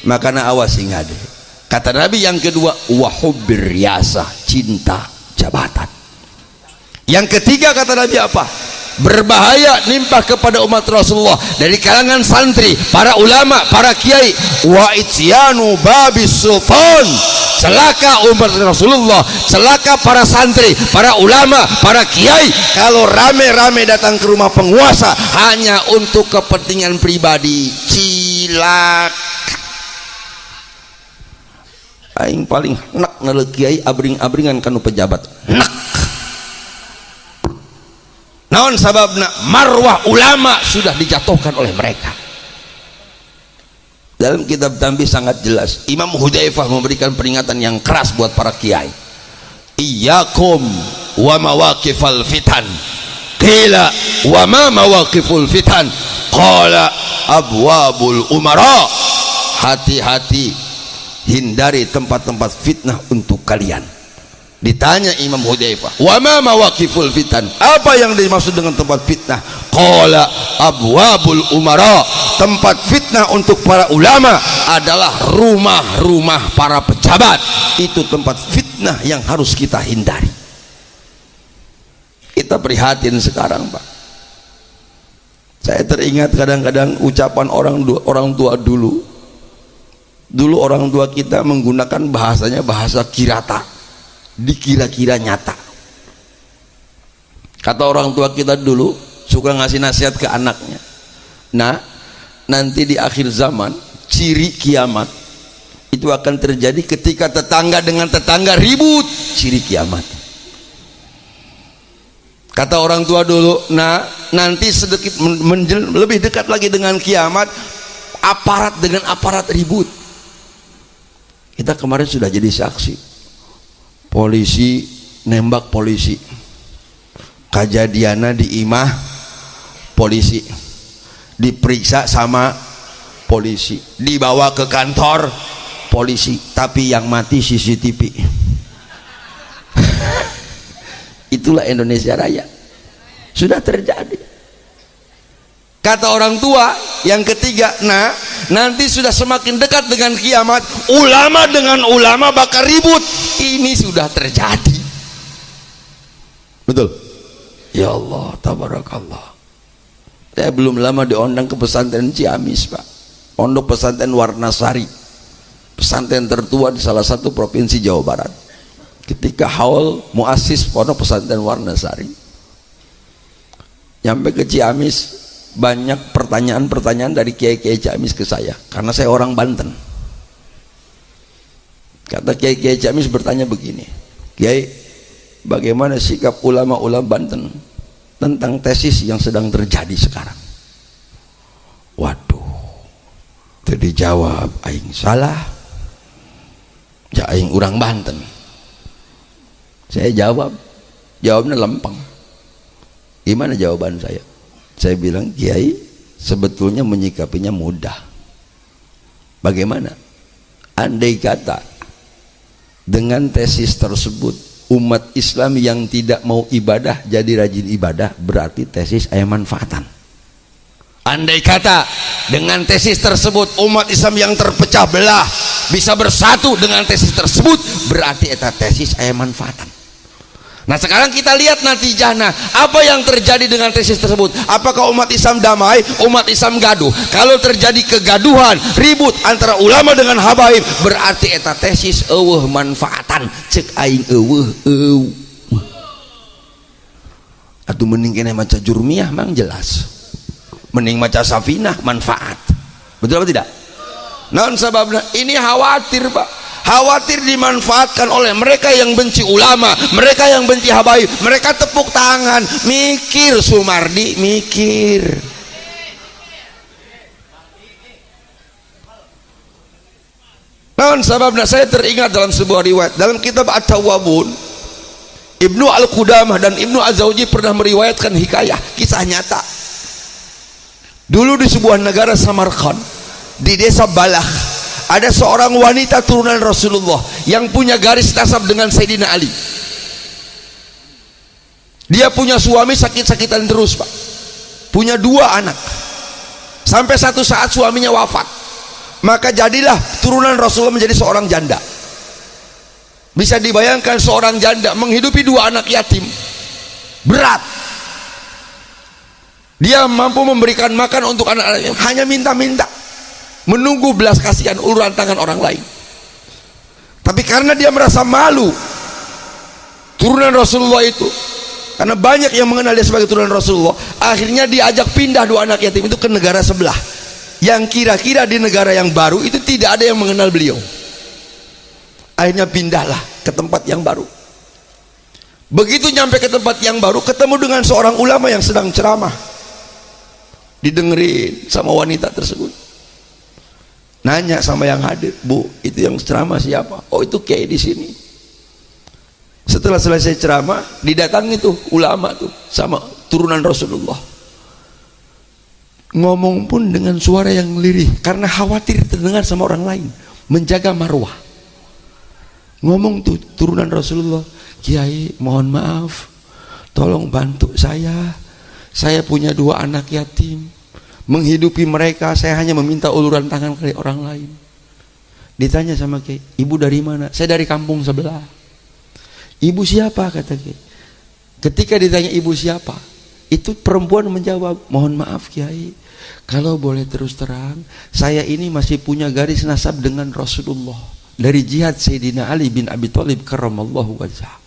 A: Makanya awas ngade. Kata Nabi yang kedua, wahubbir riyasah, cinta jabatan. Yang ketiga kata Nabi apa? Berbahaya nimpah kepada umat Rasulullah dari kalangan santri, para ulama, para kiai. Wa ityanu babis sultan, celaka umat Rasulullah, celaka para santri, para ulama, para kiai kalau rame-rame datang ke rumah penguasa hanya untuk kepentingan pribadi. Cilaka. Aing paling enak ngeuleuh kiai abring-abringan kanu pejabat. Enak. Naon sababna? Marwah ulama sudah dijatuhkan oleh mereka. Dalam kitab Tanbih sangat jelas, Imam Hudzaifah memberikan peringatan yang keras buat para kiai. Iyyakum wa mawaqifal fitan. Qila wa ma mawaqiful fitan? Qala abwabul umara. Hati-hati, hindari tempat-tempat fitnah untuk kalian. Ditanya Imam Hudzaifah, wa ma mawaqiful fitan? Apa yang dimaksud dengan tempat fitnah? Qala abwabul umara. Tempat fitnah untuk para ulama adalah rumah-rumah para pejabat. Itu tempat fitnah yang harus kita hindari. Kita prihatin sekarang, Pak. Saya teringat kadang-kadang ucapan orang tua dulu. Dulu orang tua kita menggunakan bahasanya bahasa kirata, dikira-kira nyata. Kata orang tua kita dulu suka ngasih nasihat ke anaknya, nah nanti di akhir zaman ciri kiamat itu akan terjadi ketika tetangga dengan tetangga ribut, ciri kiamat. Kata orang tua dulu, nah nanti sedikit lebih dekat lagi dengan kiamat, aparat dengan aparat ribut. Kita kemarin sudah jadi saksi, polisi nembak polisi, kejadiannya di imah polisi, diperiksa sama polisi, dibawa ke kantor polisi, tapi yang mati CCTV. Itulah Indonesia Raya, sudah terjadi. Kata orang tua yang ketiga, nah nanti sudah semakin dekat dengan kiamat, ulama dengan ulama bakal ribut. Ini sudah terjadi. Betul? Ya Allah, tabarakallah. Saya belum lama diundang ke pesantren Ciamis, Pak. Pondok pesantren Warnasari, pesantren tertua di salah satu provinsi Jawa Barat. Ketika haul muassis pondok pesantren Warnasari, nyampe ke Ciamis, banyak pertanyaan-pertanyaan dari kiai-kiai Ciamis ke saya, karena saya orang Banten. Kata kiai-kiai Ciamis bertanya begini, Kiai, bagaimana sikap ulama-ulama Banten tentang tesis yang sedang terjadi sekarang? Begitu dijawab aing salah, ya aing urang Banten. Saya jawabnya lempeng. Gimana jawaban saya? Saya bilang, Kiai sebetulnya menyikapinya mudah. Bagaimana? Andai kata dengan tesis tersebut umat Islam yang tidak mau ibadah jadi rajin ibadah, berarti tesis aya manfaatan. Andai kata dengan tesis tersebut umat Islam yang terpecah belah bisa bersatu dengan tesis tersebut, berarti eta tesis aya manfaatan. Nah sekarang kita lihat natijahnya, apa yang terjadi dengan tesis tersebut? Apakah umat Islam damai, umat Islam gaduh? Kalau terjadi kegaduhan, ribut antara ulama dengan habaib, berarti eta tesis eueuh manfaatan. Cek aing eueuh. Atuh mending kena maca Jurmiyah mang jelas, mending maca Safinah manfaat. Betul apa tidak? Naon sababna? Ini khawatir Pak, khawatir dimanfaatkan oleh mereka yang benci ulama, mereka yang benci habaib. Mereka tepuk tangan, mikir Sumardi, mikir. Naon sababna? Saya teringat dalam sebuah riwayat dalam kitab At-Tawwabun, Ibnu Al-Qudamah dan Ibnu Az-Zawji pernah meriwayatkan hikayah, kisah nyata. Dulu di sebuah negara Samarkand, di desa Balakh, ada seorang wanita turunan Rasulullah yang punya garis nasab dengan Sayyidina Ali. Dia punya suami sakit-sakitan terus Pak, punya 2 anak, sampai satu saat suaminya wafat. Maka jadilah turunan Rasulullah menjadi seorang janda. Bisa dibayangkan seorang janda menghidupi 2 anak yatim, berat. Dia mampu memberikan makan untuk anak-anaknya, hanya minta-minta, menunggu belas kasihan uluran tangan orang lain. Tapi karena dia merasa malu turunan Rasulullah itu, karena banyak yang mengenal dia sebagai turunan Rasulullah, akhirnya diajak pindah 2 anak yatim itu ke negara sebelah, yang kira-kira di negara yang baru itu tidak ada yang mengenal beliau. Akhirnya pindahlah ke tempat yang baru. Begitu nyampe ke tempat yang baru, ketemu dengan seorang ulama yang sedang ceramah. Didengerin sama wanita tersebut. Nanya sama yang hadir, Bu, itu yang ceramah siapa? Oh, itu kiai di sini. Setelah selesai ceramah, didatangi tuh ulama tuh sama turunan Rasulullah. Ngomong pun dengan suara yang lirih karena khawatir terdengar sama orang lain, menjaga marwah. Ngomong tuh turunan Rasulullah, Kiai, mohon maaf, tolong bantu saya punya 2 anak yatim, menghidupi mereka saya hanya meminta uluran tangan dari orang lain. Ditanya sama Kiai, ibu dari mana? Saya dari kampung sebelah. Ibu siapa? Kata Kiai. Ketika ditanya ibu siapa, itu perempuan menjawab, mohon maaf Kiai, kalau boleh terus terang, saya ini masih punya garis nasab dengan Rasulullah dari jihad Sayyidina Ali bin Abi Thalib karramallahu wajhah.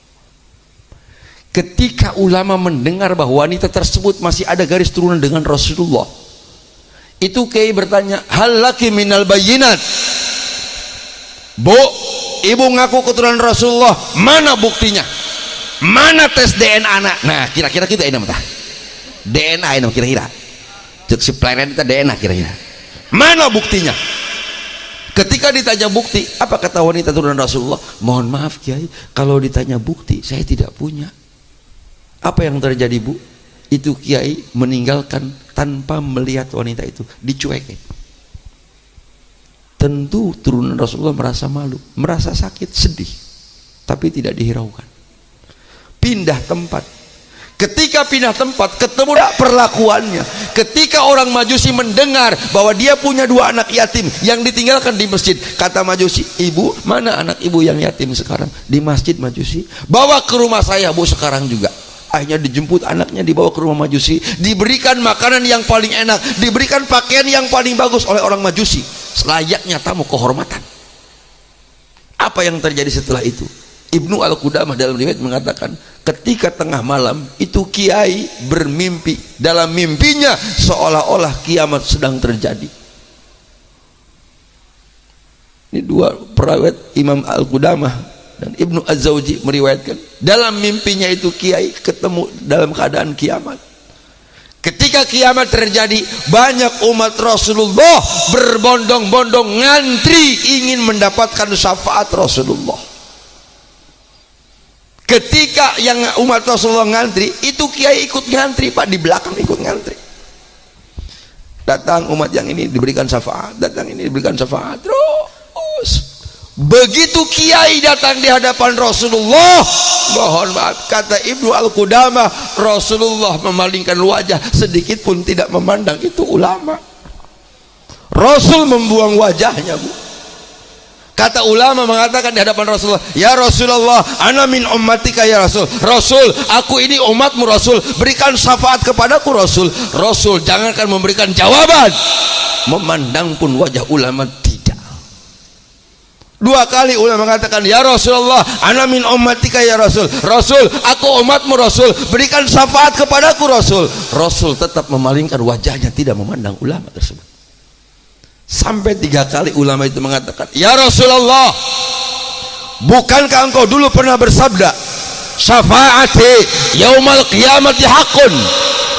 A: Ketika ulama mendengar bahwa wanita tersebut masih ada garis turunan dengan Rasulullah, itu Kiai bertanya, hal laki minal bayyinat? Bu, ibu ngaku keturunan Rasulullah, mana buktinya? Mana tes DNA anak? Nah, kira-kira kita ini mah DNA ini kira-kira. Cek si planet kita DNA kira-kira. Mana buktinya? Ketika ditanya bukti, apa kata wanita turunan Rasulullah? Mohon maaf Kiai, kalau ditanya bukti saya tidak punya. Apa yang terjadi Bu? Itu Kiai meninggalkan tanpa melihat wanita itu, dicuekin. Tentu turunan Rasulullah merasa malu, merasa sakit, sedih, tapi tidak dihiraukan. Pindah tempat. Ketika pindah tempat, ketemu perlakuannya. Ketika orang Majusi mendengar bahwa dia punya 2 anak yatim yang ditinggalkan di masjid, kata Majusi, ibu, mana anak ibu yang yatim sekarang? Di masjid Majusi. Bawa ke rumah saya Bu sekarang juga. Akhirnya dijemput anaknya, dibawa ke rumah Majusi, diberikan makanan yang paling enak, diberikan pakaian yang paling bagus oleh orang Majusi, selayaknya tamu kehormatan. Apa yang terjadi setelah itu? Ibnu Al-Qudamah dalam riwayat mengatakan, ketika tengah malam itu Kiai bermimpi, dalam mimpinya seolah-olah kiamat sedang terjadi. Ini 2 perawat Imam Al-Qudamah dan Ibnu Az-Zawji meriwayatkan, dalam mimpinya itu Kiai ketemu dalam keadaan kiamat. Ketika ketika kiamat terjadi, banyak umat Rasulullah berbondong-bondong ngantri ingin mendapatkan syafaat Rasulullah. Ketika yang umat Rasulullah ngantri, itu kiai ikut ngantri Pak, di belakang ikut ngantri. Datang umat yang ini diberikan syafaat, datang ini diberikan syafaat terus. Begitu kiai datang di hadapan Rasulullah, mohon maaf, kata Ibnu Al-Qudamah, Rasulullah memalingkan wajah, sedikit pun tidak memandang itu ulama. Rasul membuang wajahnya, Bu. Kata ulama mengatakan di hadapan Rasulullah, ya Rasulullah, ana min ummatika ya Rasul. Rasul, aku ini umatmu Rasul, berikan syafaat kepadaku Rasul. Rasul jangankan memberikan jawaban, memandang pun wajah ulama tidak. Dua kali ulama mengatakan, ya Rasulullah, ana min ummatika ya Rasul. Rasul, aku umatmu Rasul, berikan syafaat kepadaku Rasul. Rasul tetap memalingkan wajahnya, tidak memandang ulama tersebut. Sampai 3 kali ulama itu mengatakan, ya Rasulullah, bukankah engkau dulu pernah bersabda, syafaati yaumal qiyamati haqqun,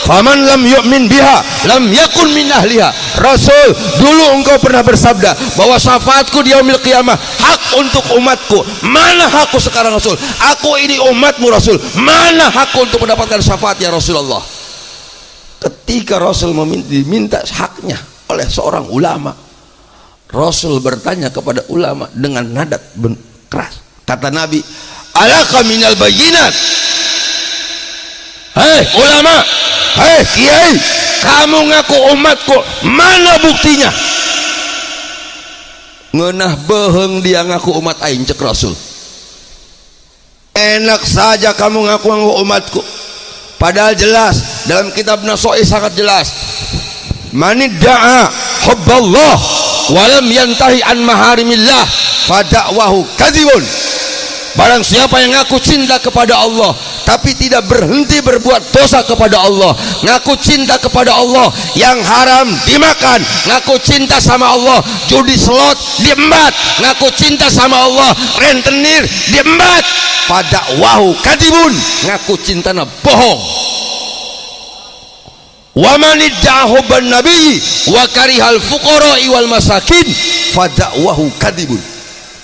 A: faman lam yu'min biha lam yakun min ahliha. Rasul, dulu engkau pernah bersabda bahwa syafaatku di yaumil qiyamah hak untuk umatku. Mana hakku sekarang Rasul? Aku ini umatmu Rasul, mana hakku untuk mendapatkan syafaat ya Rasulullah? Ketika Rasul diminta haknya oleh seorang ulama, Rasul bertanya kepada ulama dengan nada keras. Kata Nabi, alaka minal bayyinat. Hei ulama, hei kiai, kamu ngaku umatku, mana buktinya? Ngeunah beheung dia ngaku umat aing, cek Rasul. Enak saja kamu ngaku umatku, padahal jelas dalam kitab Nasoi sangat jelas, manidda'a hubballah walam yantahi an maharimillah fada'wahu kadzibun. Barang siapa yang ngaku cinta kepada Allah tapi tidak berhenti berbuat dosa kepada Allah, ngaku cinta kepada Allah, yang haram dimakan, ngaku cinta sama Allah, judi slot diembat, ngaku cinta sama Allah, rentenir diembat, fada'wahu kadzibun, ngaku cintana bohong. Wa man idda'a hubban nabi wa karihal fuqara wal masakin fada'wahu kadzibun.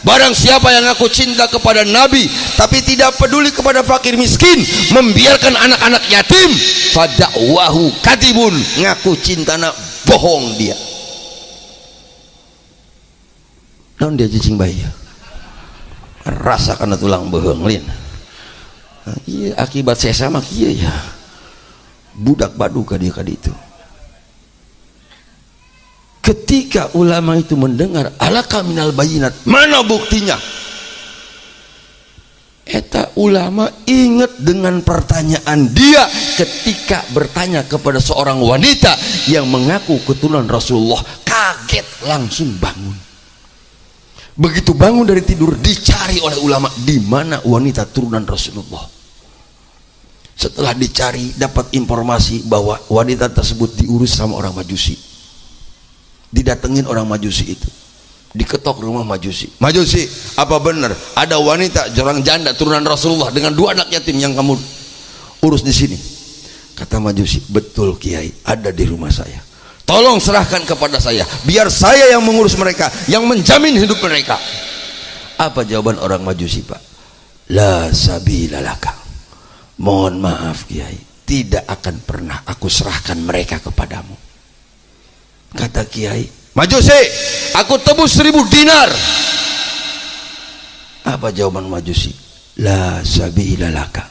A: Barang siapa yang ngaku cinta kepada Nabi tapi tidak peduli kepada fakir miskin, membiarkan anak-anak yatim, fada'wahu kadzibun, ngaku cintana bohong dia. Naon dia cicing bayi rasa kana tulang beheung lin. Iya akibat sesa mah kieu ya. Budak baduka dia kali itu. Ketika ulama itu mendengar alaka minal bayinat, mana buktinya? Eta ulama ingat dengan pertanyaan dia ketika bertanya kepada seorang wanita yang mengaku keturunan Rasulullah. Kaget langsung bangun. Begitu bangun dari tidur dicari oleh ulama, di mana wanita turunan Rasulullah. Setelah dicari dapat informasi bahwa wanita tersebut diurus sama orang Majusi. Didatengin orang Majusi itu, diketok rumah Majusi. Majusi, apa benar ada wanita orang janda turunan Rasulullah dengan 2 anak yatim yang kamu urus di sini? Kata Majusi, betul Kiai, ada di rumah saya. Tolong serahkan kepada saya, biar saya yang mengurus mereka, yang menjamin hidup mereka. Apa jawaban orang Majusi, Pak? La sabila laka. Mohon maaf Kiai, tidak akan pernah aku serahkan mereka kepadamu. Kata Kiai, Majusi, aku tebus 1000 dinar. Apa jawaban Majusi? La sabila laka.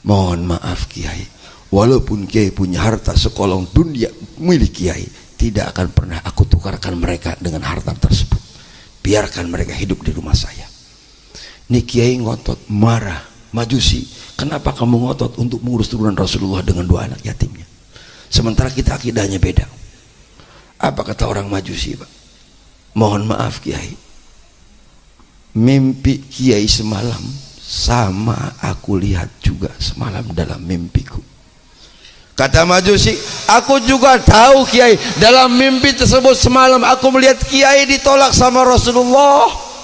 A: Mohon maaf Kiai, walaupun Kiai punya harta sekolong dunia milik Kiai, tidak akan pernah aku tukarkan mereka dengan harta tersebut. Biarkan mereka hidup di rumah saya. Ini Kiai ngotot, marah. Majusi, kenapa kamu ngotot untuk mengurus turunan Rasulullah dengan 2 anak yatimnya? Sementara kita akidahnya beda. Apa kata orang Majusi, Pak? Mohon maaf Kiai, mimpi Kiai semalam sama aku lihat juga semalam dalam mimpiku. Kata Majusi, aku juga tahu Kiai, dalam mimpi tersebut semalam aku melihat Kiai ditolak sama Rasulullah.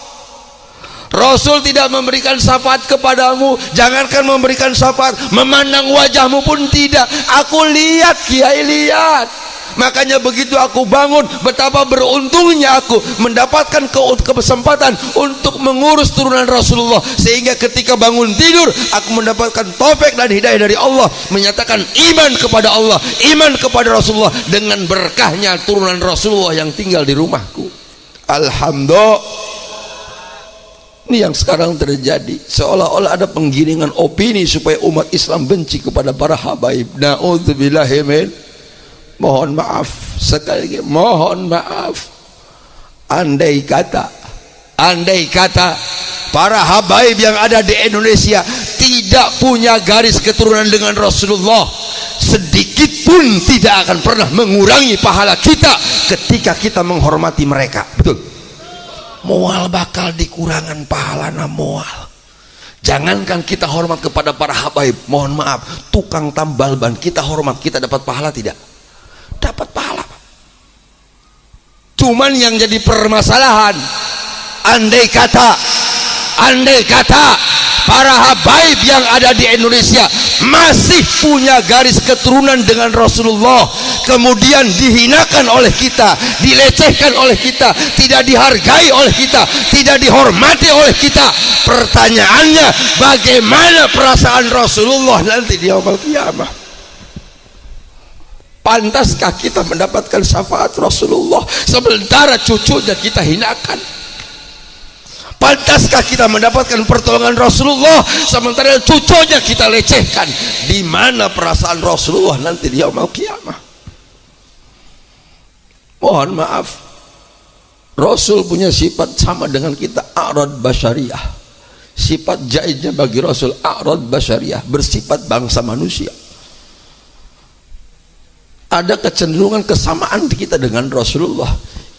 A: Rasul tidak memberikan syafaat kepadamu, jangankan memberikan syafaat, memandang wajahmu pun tidak. Aku lihat Kiai, lihat. Makanya begitu aku bangun, betapa beruntungnya aku mendapatkan kesempatan untuk mengurus turunan Rasulullah, sehingga ketika bangun tidur aku mendapatkan taufik dan hidayah dari Allah, menyatakan iman kepada Allah, iman kepada Rasulullah dengan berkahnya turunan Rasulullah yang tinggal di rumahku. Alhamdulillah. Ini yang sekarang terjadi, seolah-olah ada penggiringan opini supaya umat Islam benci kepada para habaib. Na'udzubillahi min. Mohon maaf, sekali lagi mohon maaf. Andai kata para habaib yang ada di Indonesia tidak punya garis keturunan dengan Rasulullah, sedikit pun tidak akan pernah mengurangi pahala kita ketika kita menghormati mereka. Betul. Mual bakal dikurangan pahalana mual. Jangankan kita hormat kepada para habaib, mohon maaf, tukang tambal ban kita hormat, kita dapat pahala tidak? Dapat pahala. Cuman yang jadi permasalahan, andai kata para habaib yang ada di Indonesia masih punya garis keturunan dengan Rasulullah, kemudian dihinakan oleh kita, dilecehkan oleh kita, tidak dihargai oleh kita, tidak dihormati oleh kita, pertanyaannya bagaimana perasaan Rasulullah nanti di yaumul qiyamah? Pantaskah kita mendapatkan syafaat Rasulullah sementara cucunya kita hinakan? Pantaskah kita mendapatkan pertolongan Rasulullah sementara cucunya kita lecehkan? Di mana perasaan Rasulullah nanti di yaumul qiyamah? Mohon maaf, Rasul punya sifat sama dengan kita, a'rad basyariah. Sifat jaiznya bagi Rasul a'rad basyariah, bersifat bangsa manusia. Ada kecenderungan kesamaan kita dengan Rasulullah.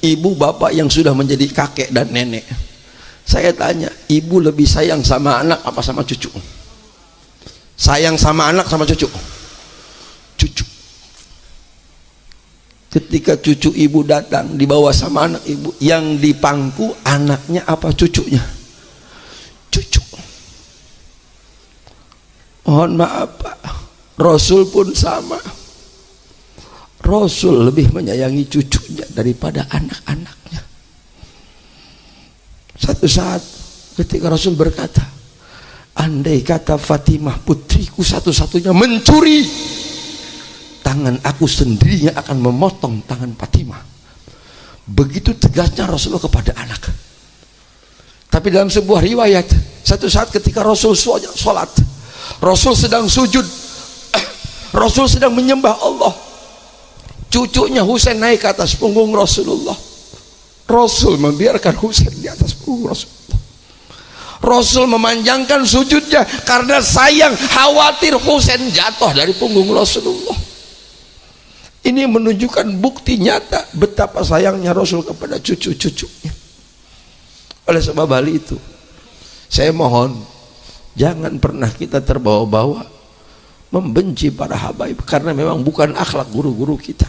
A: Ibu bapak yang sudah menjadi kakek dan nenek, saya tanya, ibu lebih sayang sama anak apa sama cucu? Sayang sama anak sama cucu? Cucu. Ketika cucu ibu datang dibawa sama anak ibu, yang dipangku anaknya apa cucunya? Cucu. Mohon maaf Pak, Rasul pun sama. Rasul lebih menyayangi cucunya daripada anak-anaknya. Satu saat ketika Rasul berkata, andai kata Fatimah putriku satu-satunya mencuri, tangan aku sendiri yang akan memotong tangan Fatimah. Begitu tegasnya Rasulullah kepada anak. Tapi dalam sebuah riwayat, satu saat ketika Rasul sholat, Rasul sedang sujud, Rasul sedang menyembah Allah, cucunya Husain naik ke atas punggung Rasulullah. Rasul membiarkan Husain di atas punggung Rasulullah. Rasul memanjangkan sujudnya karena sayang, khawatir Husain jatuh dari punggung Rasulullah. Ini menunjukkan bukti nyata betapa sayangnya Rasul kepada cucu-cucunya. Oleh sebab hal itu, saya mohon jangan pernah kita terbawa-bawa membenci para habaib, karena memang bukan akhlak guru-guru kita,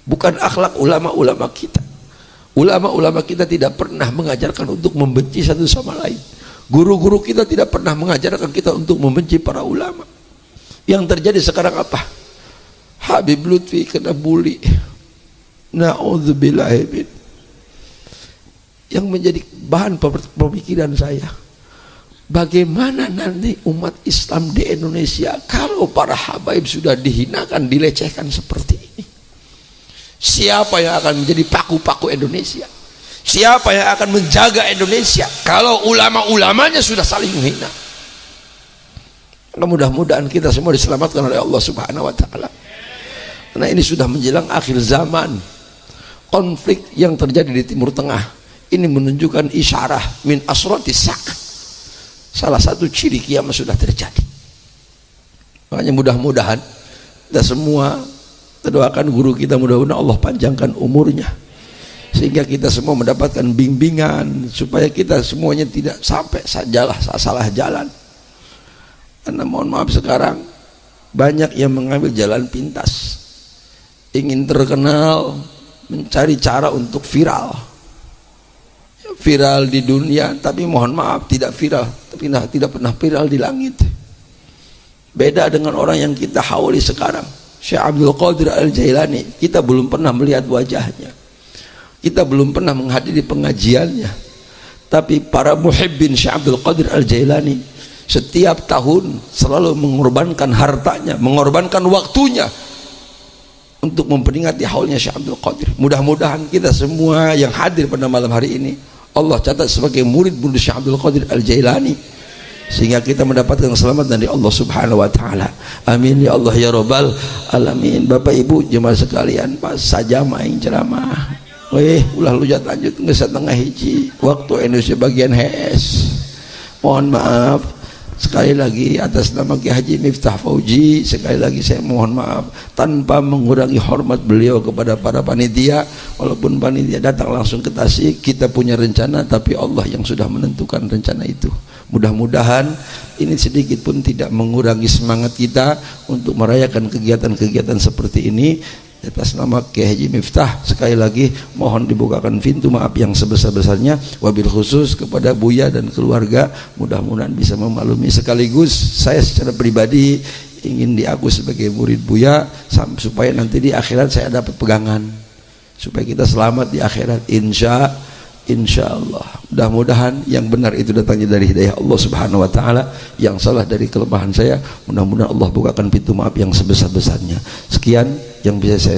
A: bukan akhlak ulama-ulama kita. Ulama-ulama kita tidak pernah mengajarkan untuk membenci satu sama lain. Guru-guru kita tidak pernah mengajarkan kita untuk membenci para ulama. Yang terjadi sekarang apa? Habib Lutfi kena bully, na'udzubillahi min. Yang menjadi bahan pemikiran saya, bagaimana nanti umat Islam di Indonesia kalau para habaib sudah dihinakan, dilecehkan seperti ini? Siapa yang akan menjadi paku-paku Indonesia? Siapa yang akan menjaga Indonesia kalau ulama-ulamanya sudah saling menghina? Mudah-mudahan kita semua diselamatkan oleh Allah Subhanahu wa taala. Karena ini sudah menjelang akhir zaman. Konflik yang terjadi di Timur Tengah ini menunjukkan isyarah min asratis sa'ah. Salah satu ciri kiamat sudah terjadi. Makanya mudah-mudahan kita semua doakan guru kita, mudah-mudahan Allah panjangkan umurnya sehingga kita semua mendapatkan bimbingan supaya kita semuanya tidak sampai salah jalan. Karena mohon maaf sekarang banyak yang mengambil jalan pintas, ingin terkenal, mencari cara untuk viral. viral di dunia, tapi mohon maaf tidak viral, tapi tidak pernah viral di langit. Beda dengan orang yang kita hauli sekarang, Syekh Abdul Qadir Al-Jailani. Kita belum pernah melihat wajahnya, kita belum pernah menghadiri pengajiannya, tapi para muhibbin Syekh Abdul Qadir Al-Jailani setiap tahun selalu mengorbankan hartanya, mengorbankan waktunya untuk memperingati haulnya Syekh Abdul Qadir. Mudah-mudahan kita semua yang hadir pada malam hari ini Allah catat sebagai murid-murid Syekh Abdul Qadir Al-Jailani, sehingga kita mendapatkan keselamatan dari Allah Subhanahu wa taala. Amin ya Allah ya rabbal alamin. Bapak Ibu jemaah sekalian, pas saja main ceramah. Ulah lujat lanjut nggak setengah hiji waktu Indonesia bagian HS. Mohon maaf sekali lagi atas nama Ki Haji Miftah Fauji, sekali lagi saya mohon maaf tanpa mengurangi hormat beliau kepada para panitia. Walaupun panitia datang langsung ke Tasik, kita punya rencana, tapi Allah yang sudah menentukan rencana itu. Mudah-mudahan ini sedikit pun tidak mengurangi semangat kita untuk merayakan kegiatan-kegiatan seperti ini. Atas nama Kiai Haji Miftah sekali lagi mohon dibukakan pintu maaf yang sebesar-besarnya, wabil khusus kepada Buya dan keluarga, mudah-mudahan bisa memaklumi. Sekaligus saya secara pribadi ingin diaku sebagai murid Buya supaya nanti di akhirat saya dapat pegangan, supaya kita selamat di akhirat insya Allah. Mudah-mudahan yang benar itu datangnya dari hidayah Allah Subhanahu wa taala, yang salah dari kelemahan saya. Mudah-mudahan Allah bukakan pintu maaf yang sebesar-besarnya. Sekian yang bisa saya